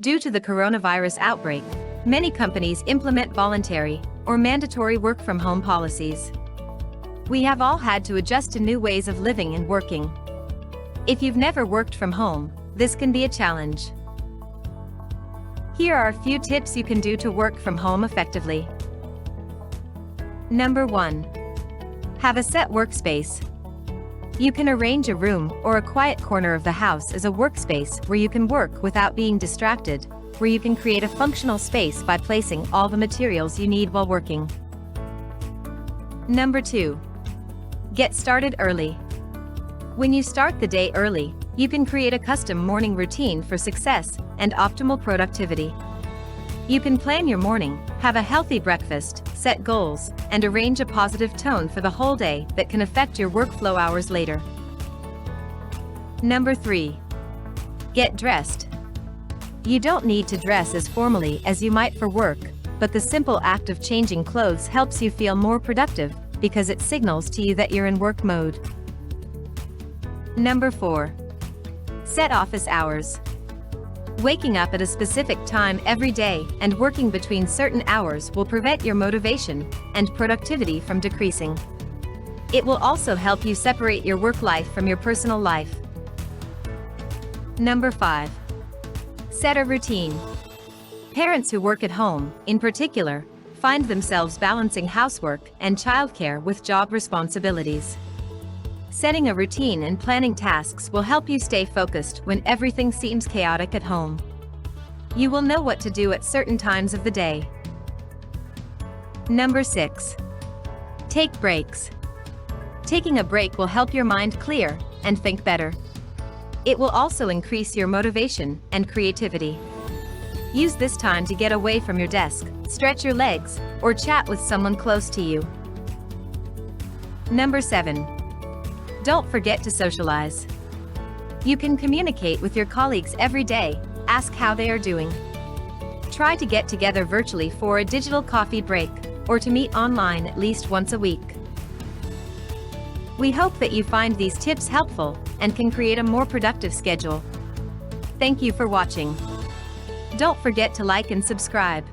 Due to the coronavirus outbreak, many companies implement voluntary or mandatory work-from-home policies. We have all had to adjust to new ways of living and working. If you've never worked from home, this can be a challenge. Here are a few tips you can do to work from home effectively. Number 1. Have a set workspace. You can arrange a room or a quiet corner of the house as a workspace where you can work without being distracted, where you can create a functional space by placing all the materials you need while working. Number 2. Get started early. When you start the day early, you can create a custom morning routine for success and optimal productivity. You can plan your morning, have a healthy breakfast, set goals, and arrange a positive tone for the whole day that can affect your workflow hours later. Number 3. Get dressed. You don't need to dress as formally as you might for work, but the simple act of changing clothes helps you feel more productive because it signals to you that you're in work mode. Number 4. Set office hours. Waking up at a specific time every day and working between certain hours will prevent your motivation and productivity from decreasing. It will also help you separate your work life from your personal life. Number 5. Set a routine. Parents who work at home, in particular, find themselves balancing housework and childcare with job responsibilities. Setting a routine and planning tasks will help you stay focused when everything seems chaotic at home. You will know what to do at certain times of the day. Number 6. Take breaks. Taking a break will help your mind clear and think better. It will also increase your motivation and creativity. Use this time to get away from your desk, stretch your legs, or chat with someone close to you. Number 7. Don't forget to socialize. You can communicate with your colleagues every day, ask how they are doing. Try to get together virtually for a digital coffee break, or to meet online at least once a week. We hope that you find these tips helpful and can create a more productive schedule. Thank you for watching. Don't forget to like and subscribe.